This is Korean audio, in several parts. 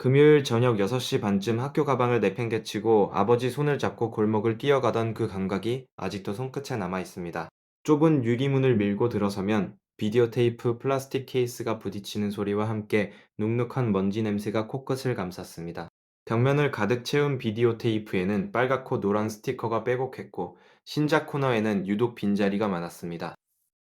금요일 저녁 6시 반쯤 학교 가방을 내팽개치고 아버지 손을 잡고 골목을 뛰어가던 그 감각이 아직도 손끝에 남아 있습니다. 좁은 유리문을 밀고 들어서면 비디오 테이프 플라스틱 케이스가 부딪히는 소리와 함께 눅눅한 먼지 냄새가 코끝을 감쌌습니다. 벽면을 가득 채운 비디오 테이프에는 빨갛고 노란 스티커가 빼곡했고 신작 코너에는 유독 빈자리가 많았습니다.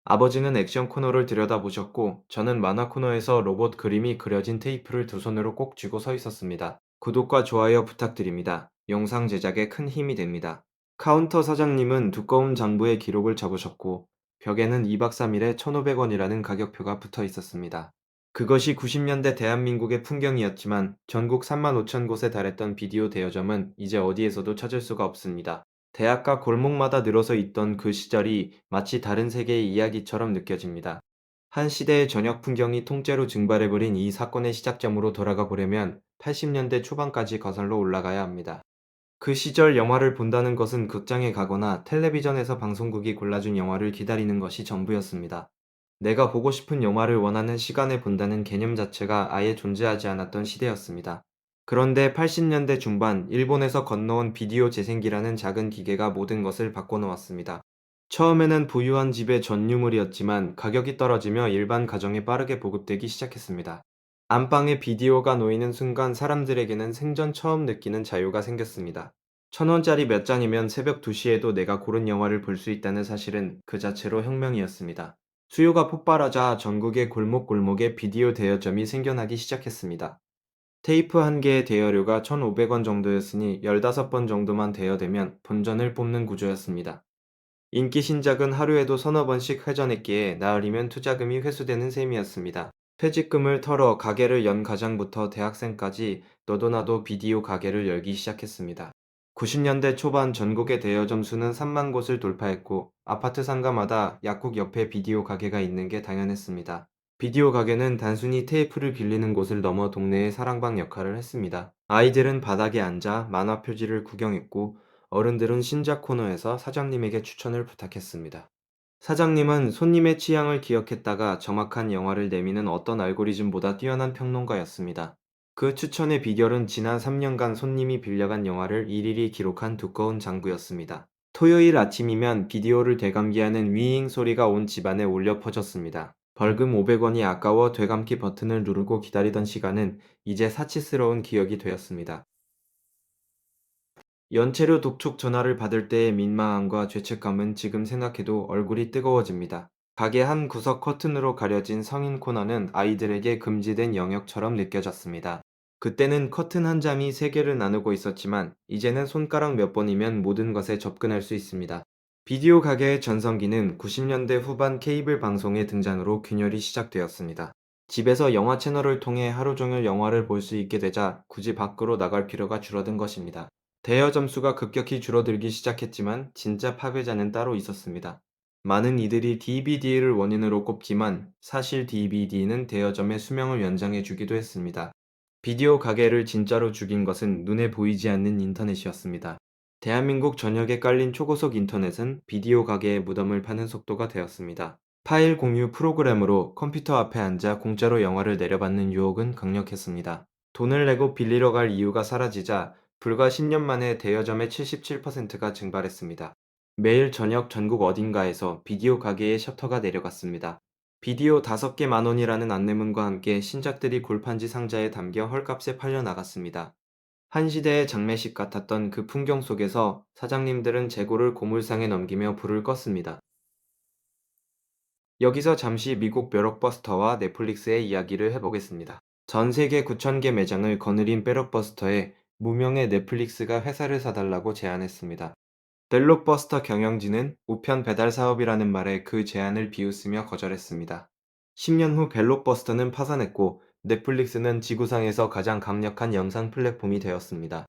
아버지는 액션 코너를 들여다보셨고 저는 만화 코너에서 로봇 그림이 그려진 테이프를 두 손으로 꼭 쥐고 서 있었습니다. 구독과 좋아요 부탁드립니다. 영상 제작에 큰 힘이 됩니다. 카운터 사장님은 두꺼운 장부에 기록을 적으셨고 벽에는 2박 3일에 1,500원이라는 가격표가 붙어 있었습니다. 그것이 90년대 대한민국의 풍경이었지만 전국 3만 5천 곳에 달했던 비디오 대여점은 이제 어디에서도 찾을 수가 없습니다. 대학가 골목마다 늘어서 있던 그 시절이 마치 다른 세계의 이야기처럼 느껴집니다. 한 시대의 저녁 풍경이 통째로 증발해버린 이 사건의 시작점으로 돌아가 보려면 80년대 초반까지 거슬러 올라가야 합니다. 그 시절 영화를 본다는 것은 극장에 가거나 텔레비전에서 방송국이 골라준 영화를 기다리는 것이 전부였습니다. 내가 보고 싶은 영화를 원하는 시간에 본다는 개념 자체가 아예 존재하지 않았던 시대였습니다. 그런데 80년대 중반 일본에서 건너온 비디오 재생기라는 작은 기계가 모든 것을 바꿔놓았습니다. 처음에는 부유한 집의 전유물이었지만 가격이 떨어지며 일반 가정에 빠르게 보급되기 시작했습니다. 안방에 비디오가 놓이는 순간 사람들에게는 생전 처음 느끼는 자유가 생겼습니다. 1,000원짜리 몇 장이면 새벽 2시에도 내가 고른 영화를 볼 수 있다는 사실은 그 자체로 혁명이었습니다. 수요가 폭발하자 전국의 골목골목에 비디오 대여점이 생겨나기 시작했습니다. 테이프 한 개의 대여료가 1,500원 정도였으니 15번 정도만 대여되면 본전을 뽑는 구조였습니다. 인기 신작은 하루에도 서너 번씩 회전했기에 나흘이면 투자금이 회수되는 셈이었습니다. 퇴직금을 털어 가게를 연 가장부터 대학생까지 너도 나도 비디오 가게를 열기 시작했습니다. 90년대 초반 전국의 대여점 수는 3만 곳을 돌파했고 아파트 상가마다 약국 옆에 비디오 가게가 있는 게 당연했습니다. 비디오 가게는 단순히 테이프를 빌리는 곳을 넘어 동네의 사랑방 역할을 했습니다. 아이들은 바닥에 앉아 만화 표지를 구경했고 어른들은 신작 코너에서 사장님에게 추천을 부탁했습니다. 사장님은 손님의 취향을 기억했다가 정확한 영화를 내미는 어떤 알고리즘보다 뛰어난 평론가였습니다. 그 추천의 비결은 지난 3년간 손님이 빌려간 영화를 일일이 기록한 두꺼운 장부였습니다. 토요일 아침이면 비디오를 되감기하는 위잉 소리가 온 집안에 울려 퍼졌습니다. 벌금 500원이 아까워 되감기 버튼을 누르고 기다리던 시간은 이제 사치스러운 기억이 되었습니다. 연체료 독촉 전화를 받을 때의 민망함과 죄책감은 지금 생각해도 얼굴이 뜨거워집니다. 가게 한 구석 커튼으로 가려진 성인 코너는 아이들에게 금지된 영역처럼 느껴졌습니다. 그때는 커튼 한 잠이 세계를 나누고 있었지만 이제는 손가락 몇 번이면 모든 것에 접근할 수 있습니다. 비디오 가게의 전성기는 90년대 후반 케이블 방송의 등장으로 균열이 시작되었습니다. 집에서 영화 채널을 통해 하루 종일 영화를 볼 수 있게 되자 굳이 밖으로 나갈 필요가 줄어든 것입니다. 대여 점수가 급격히 줄어들기 시작했지만 진짜 파괴자는 따로 있었습니다. 많은 이들이 DVD를 원인으로 꼽지만 사실 DVD는 대여점의 수명을 연장해 주기도 했습니다. 비디오 가게를 진짜로 죽인 것은 눈에 보이지 않는 인터넷이었습니다. 대한민국 전역에 깔린 초고속 인터넷은 비디오 가게의 무덤을 파는 속도가 되었습니다. 파일 공유 프로그램으로 컴퓨터 앞에 앉아 공짜로 영화를 내려받는 유혹은 강력했습니다. 돈을 내고 빌리러 갈 이유가 사라지자 불과 10년 만에 대여점의 77%가 증발했습니다. 매일 저녁 전국 어딘가에서 비디오 가게의 셔터가 내려갔습니다. 비디오 5개 만 원이라는 안내문과 함께 신작들이 골판지 상자에 담겨 헐값에 팔려 나갔습니다. 한 시대의 장례식 같았던 그 풍경 속에서 사장님들은 재고를 고물상에 넘기며 불을 껐습니다. 여기서 잠시 미국 벼락버스터와 넷플릭스의 이야기를 해보겠습니다. 전 세계 9천 개 매장을 거느린 벼락버스터에 무명의 넷플릭스가 회사를 사달라고 제안했습니다. 벨록버스터 경영진은 우편 배달 사업이라는 말에 그 제안을 비웃으며 거절했습니다. 10년 후 벨록버스터는 파산했고 넷플릭스는 지구상에서 가장 강력한 영상 플랫폼이 되었습니다.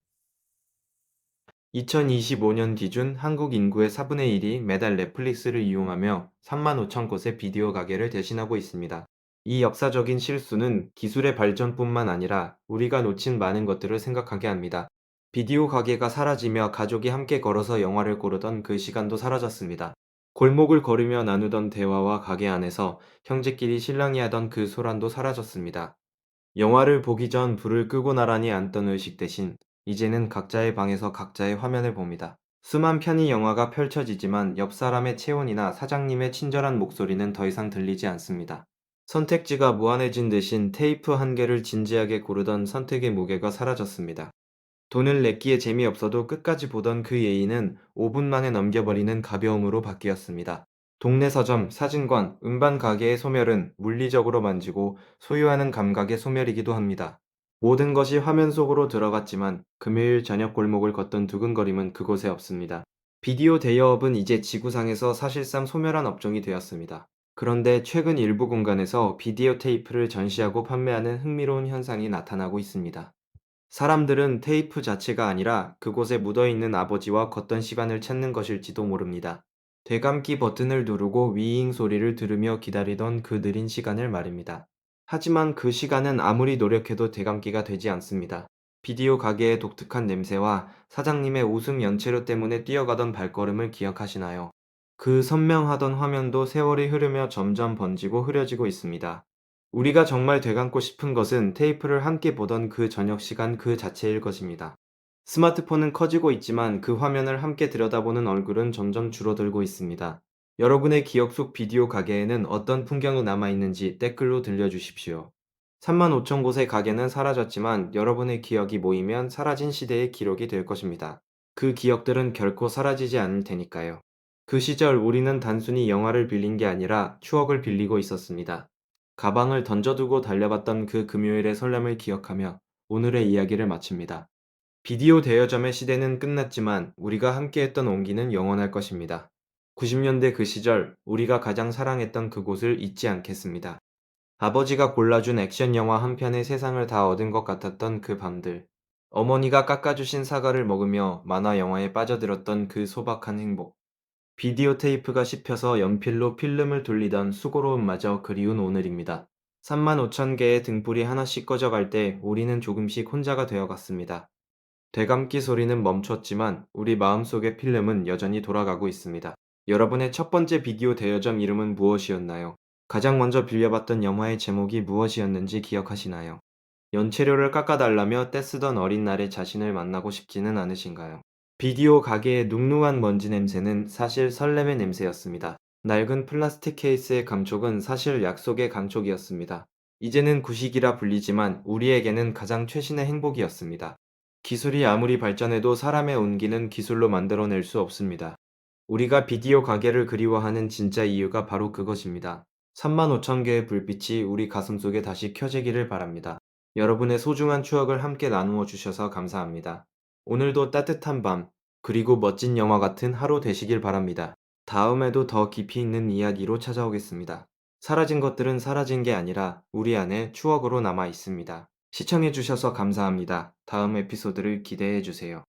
2025년 기준 한국 인구의 4분의 1이 매달 넷플릭스를 이용하며 3만 5천 곳의 비디오 가게를 대신하고 있습니다. 이 역사적인 실수는 기술의 발전뿐만 아니라 우리가 놓친 많은 것들을 생각하게 합니다. 비디오 가게가 사라지며 가족이 함께 걸어서 영화를 고르던 그 시간도 사라졌습니다. 골목을 걸으며 나누던 대화와 가게 안에서 형제끼리 실랑이 하던 그 소란도 사라졌습니다. 영화를 보기 전 불을 끄고 나란히 앉던 의식 대신 이제는 각자의 방에서 각자의 화면을 봅니다. 수만 편의 영화가 펼쳐지지만 옆 사람의 체온이나 사장님의 친절한 목소리는 더 이상 들리지 않습니다. 선택지가 무한해진 대신 테이프 한 개를 진지하게 고르던 선택의 무게가 사라졌습니다. 돈을 냈기에 재미없어도 끝까지 보던 그 예의는 5분 만에 넘겨버리는 가벼움으로 바뀌었습니다. 동네 서점, 사진관, 음반 가게의 소멸은 물리적으로 만지고 소유하는 감각의 소멸이기도 합니다. 모든 것이 화면 속으로 들어갔지만 금요일 저녁 골목을 걷던 두근거림은 그곳에 없습니다. 비디오 대여업은 이제 지구상에서 사실상 소멸한 업종이 되었습니다. 그런데 최근 일부 공간에서 비디오 테이프를 전시하고 판매하는 흥미로운 현상이 나타나고 있습니다. 사람들은 테이프 자체가 아니라 그곳에 묻어있는 아버지와 걷던 시간을 찾는 것일지도 모릅니다. 되감기 버튼을 누르고 위잉 소리를 들으며 기다리던 그 느린 시간을 말입니다. 하지만 그 시간은 아무리 노력해도 되감기가 되지 않습니다. 비디오 가게의 독특한 냄새와 사장님의 웃음 연체료 때문에 뛰어가던 발걸음을 기억하시나요? 그 선명하던 화면도 세월이 흐르며 점점 번지고 흐려지고 있습니다. 우리가 정말 되감고 싶은 것은 테이프를 함께 보던 그 저녁 시간 그 자체일 것입니다. 스마트폰은 커지고 있지만 그 화면을 함께 들여다보는 얼굴은 점점 줄어들고 있습니다. 여러분의 기억 속 비디오 가게에는 어떤 풍경이 남아있는지 댓글로 들려주십시오. 3만 5천 곳의 가게는 사라졌지만 여러분의 기억이 모이면 사라진 시대의 기록이 될 것입니다. 그 기억들은 결코 사라지지 않을 테니까요. 그 시절 우리는 단순히 영화를 빌린 게 아니라 추억을 빌리고 있었습니다. 가방을 던져두고 달려봤던 그 금요일의 설렘을 기억하며 오늘의 이야기를 마칩니다. 비디오 대여점의 시대는 끝났지만 우리가 함께했던 온기는 영원할 것입니다. 90년대 그 시절 우리가 가장 사랑했던 그곳을 잊지 않겠습니다. 아버지가 골라준 액션 영화 한 편에 세상을 다 얻은 것 같았던 그 밤들. 어머니가 깎아주신 사과를 먹으며 만화 영화에 빠져들었던 그 소박한 행복. 비디오 테이프가 씹혀서 연필로 필름을 돌리던 수고로움마저 그리운 오늘입니다. 3만 5천 개의 등불이 하나씩 꺼져갈 때 우리는 조금씩 혼자가 되어갔습니다. 되감기 소리는 멈췄지만 우리 마음속의 필름은 여전히 돌아가고 있습니다. 여러분의 첫 번째 비디오 대여점 이름은 무엇이었나요? 가장 먼저 빌려봤던 영화의 제목이 무엇이었는지 기억하시나요? 연체료를 깎아달라며 떼쓰던 어린 날의 자신을 만나고 싶지는 않으신가요? 비디오 가게의 눅눅한 먼지 냄새는 사실 설렘의 냄새였습니다. 낡은 플라스틱 케이스의 감촉은 사실 약속의 감촉이었습니다. 이제는 구식이라 불리지만 우리에게는 가장 최신의 행복이었습니다. 기술이 아무리 발전해도 사람의 온기는 기술로 만들어낼 수 없습니다. 우리가 비디오 가게를 그리워하는 진짜 이유가 바로 그것입니다. 3만 5천 개의 불빛이 우리 가슴 속에 다시 켜지기를 바랍니다. 여러분의 소중한 추억을 함께 나누어 주셔서 감사합니다. 오늘도 따뜻한 밤, 그리고 멋진 영화 같은 하루 되시길 바랍니다. 다음에도 더 깊이 있는 이야기로 찾아오겠습니다. 사라진 것들은 사라진 게 아니라 우리 안에 추억으로 남아 있습니다. 시청해 주셔서 감사합니다. 다음 에피소드를 기대해 주세요.